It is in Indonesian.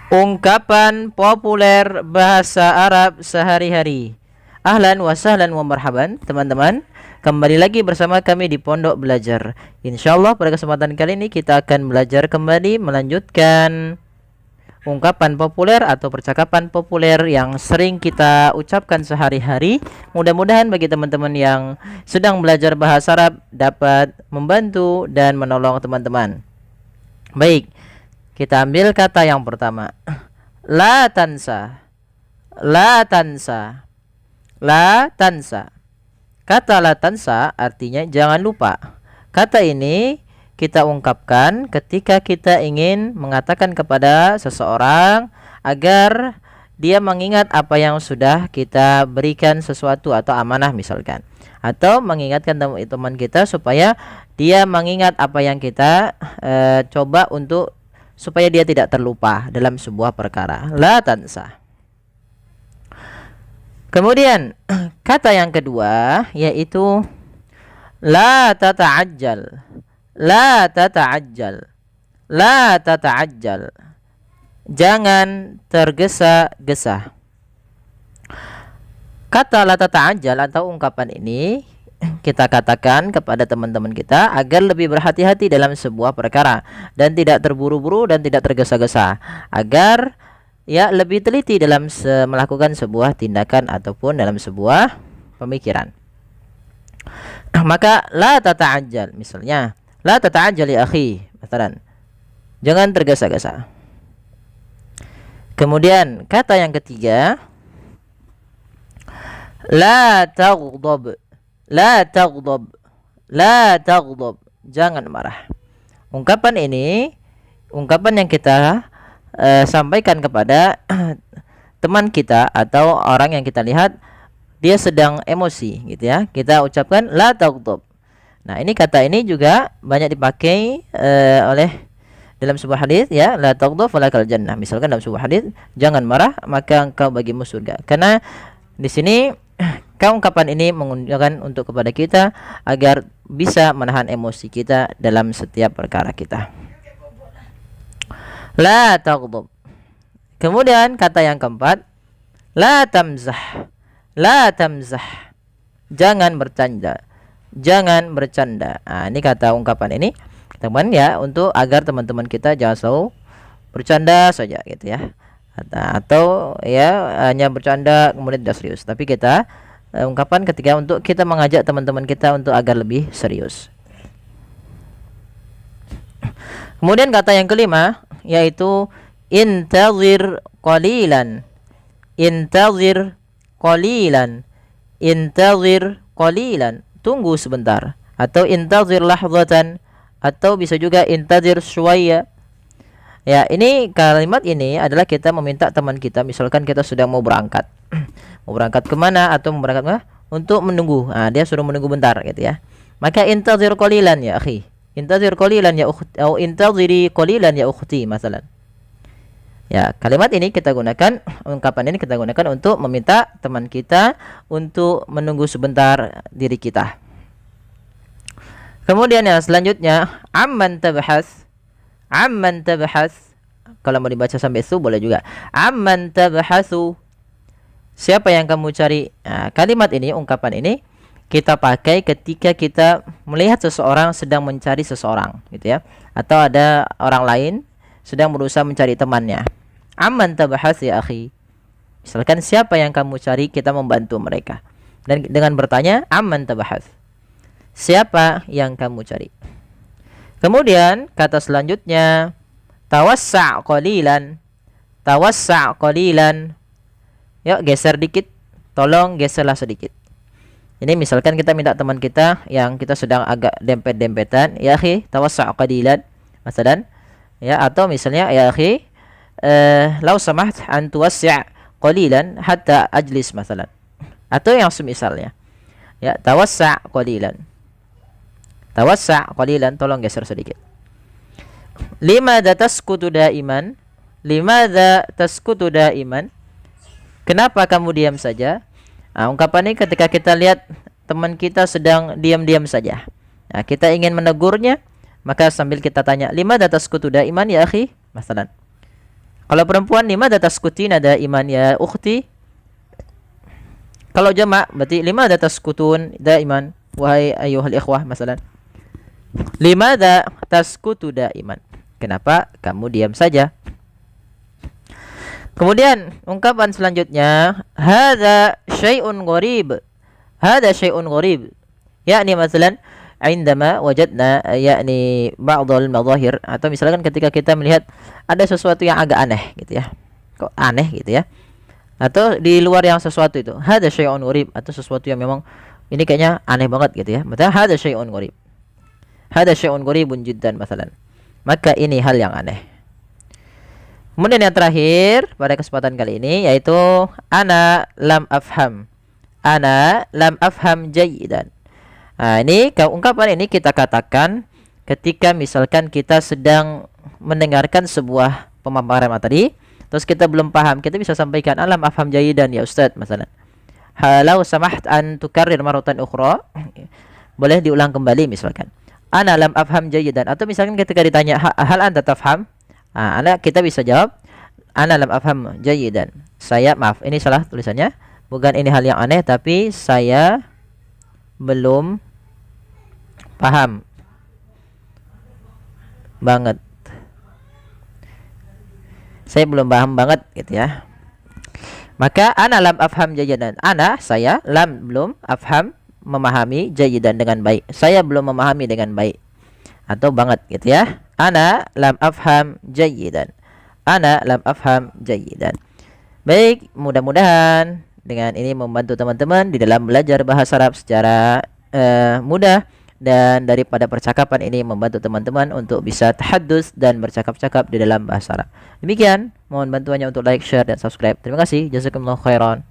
Ungkapan populer bahasa Arab sehari-hari. Ahlan wa sahlan wa marhaban teman-teman. Kembali lagi bersama kami di Pondok Belajar. Insyaallah pada kesempatan kali ini kita akan belajar kembali melanjutkan ungkapan populer atau percakapan populer yang sering kita ucapkan sehari-hari. Mudah-mudahan bagi teman-teman yang sedang belajar bahasa Arab dapat membantu dan menolong teman-teman. Baik, kita ambil kata yang pertama. La tansa. La tansa. La tansa. Kata la tansa artinya jangan lupa. Kata ini kita ungkapkan ketika kita ingin mengatakan kepada seseorang agar dia mengingat apa yang sudah kita berikan sesuatu atau amanah misalkan. Atau mengingatkan teman kita supaya dia mengingat apa yang kita coba untuk supaya dia tidak terlupa dalam sebuah perkara. La tansa. Kemudian kata yang kedua yaitu la tata'ajjal. La tata'ajjal. La tata'ajjal. Jangan tergesa-gesa. Kata la tata'ajjal atau ungkapan ini kita katakan kepada teman-teman kita agar lebih berhati-hati dalam sebuah perkara dan tidak terburu-buru dan tidak tergesa-gesa, agar ya lebih teliti dalam melakukan sebuah tindakan ataupun dalam sebuah pemikiran. Maka la tata'ajjal, misalnya la tata'ajjal ya akhi, misalnya jangan tergesa-gesa. Kemudian kata yang ketiga la taghdab. La taghdab. La taghdab. Jangan marah. Ungkapan ini ungkapan yang kita sampaikan kepada teman kita atau orang yang kita lihat dia sedang emosi gitu ya. Kita ucapkan la taghdab. Nah, ini kata ini juga banyak dipakai oleh dalam sebuah hadis ya, la taghdab falakal jannah. Misalkan dalam sebuah hadis, jangan marah maka engkau bagimu surga. Karena di sini ungkapan ini menunjukkan untuk kepada kita agar bisa menahan emosi kita dalam setiap perkara kita. La taghdab. Kemudian kata yang keempat, la tamzah. La tamzah. Jangan bercanda. Jangan bercanda. Nah, ini kata ungkapan ini teman ya untuk agar teman-teman kita jangan selalu bercanda saja gitu ya. Atau ya hanya bercanda kemudian tidak serius, tapi kita ungkapan ketika untuk kita mengajak teman-teman kita untuk agar lebih serius. Kemudian kata yang kelima yaitu intazir qalilan. Intazir qalilan. Intazir qalilan. Tunggu sebentar, atau intazir lahzatan, atau bisa juga intazir syuwaya. Ya, ini kalimat ini adalah kita meminta teman kita, misalkan kita sudah mau berangkat. Mau berangkat kemana atau mau berangkat kemana? Untuk menunggu. Nah, dia suruh menunggu bentar gitu ya. Maka intazir qalilan ya akhi. Intazir qalilan ya ukhti, atau intaziri qalilan ya ukhti masalan. Ya, kalimat ini kita gunakan, ungkapan ini kita gunakan untuk meminta teman kita untuk menunggu sebentar diri kita. Kemudian yang selanjutnya, amman tabhas. Amman tabhas. Kalau mau dibaca sampai itu boleh juga. Amman tabhasu. Siapa yang kamu cari? Nah, kalimat ini, ungkapan ini kita pakai ketika kita melihat seseorang sedang mencari seseorang gitu ya, atau ada orang lain sedang berusaha mencari temannya. Amman tabhas ya akhi. Misalkan siapa yang kamu cari, kita membantu mereka. Dan dengan bertanya amman tabhas. Siapa yang kamu cari? Kemudian kata selanjutnya tawassa' qalilan. Tawassa' qalilan. Yuk geser dikit. Tolong geserlah sedikit. Ini misalkan kita minta teman kita yang kita sedang agak dempet-dempetan, ya akhi, tawassa' qalilan masalan. Ya, atau misalnya ya akhi, law samaht an tuwassi' qalilan hatta ajlis masalan. Atau yang semisalnya. Ya, tawassa' qalilan. Tawassa' qalilan, tolong geser sedikit. Limadza taskutu daiman? Limadza taskutu daiman? Kenapa kamu diam saja? Nah, ungkapan ini ketika kita lihat teman kita sedang diam-diam saja. Nah, kita ingin menegurnya, maka sambil kita tanya, limadza taskutu daiman ya akhi? Masalan. Kalau perempuan limadha taskutina daiman ya ukhti. Kalau jamak berarti limadha taskutun daiman wahai ayuhal ikhwah masalan. Limadha taskutu daiman. Kenapa kamu diam saja? Kemudian ungkapan selanjutnya, hadza syai'un gharib. Hadza syai'un gharib. Yakni masalan indama wajadna yakni ba'dhal madhahir, atau misalkan ketika kita melihat ada sesuatu yang agak aneh gitu ya. Kok aneh gitu ya? Atau di luar yang sesuatu itu. Hadza syai'un gharib, atau sesuatu yang memang ini kayaknya aneh banget gitu ya. Maka hadza syai'un gharib. Hadza syai'un gharibun jiddan masalan. Maka ini hal yang aneh. Kemudian yang terakhir pada kesempatan kali ini yaitu ana lam afham. Ana lam afham jayyidan. Nah, ini ungkapan ini kita katakan ketika misalkan kita sedang mendengarkan sebuah pemaparan materi, terus kita belum paham, kita bisa sampaikan alam afham jayyidan ya Ustaz masalah. Halau samaht an tukarrir maratan ukhra. Boleh diulang kembali misalkan. Ana lam afham jayyidan, atau misalkan ketika ditanya hal anta tafham? Kita bisa jawab ana lam afham jayyidan. Saya maaf, ini salah tulisannya. Bukan ini hal yang aneh, tapi saya belum paham banget. Saya belum paham banget gitu ya. Maka ana lam afham jayyidan. Ana saya, lam belum, afham memahami, jayyidan dengan baik. Saya belum memahami dengan baik atau banget gitu ya. Ana lam afham jayyidan. Ana lam afham jayyidan. Baik, mudah-mudahan dengan ini membantu teman-teman di dalam belajar bahasa Arab secara mudah, dan daripada percakapan ini membantu teman-teman untuk bisa tahaddus dan bercakap-cakap di dalam bahasa Arab. Demikian, mohon bantuannya untuk like, share dan subscribe. Terima kasih. Jazakumullah khairan.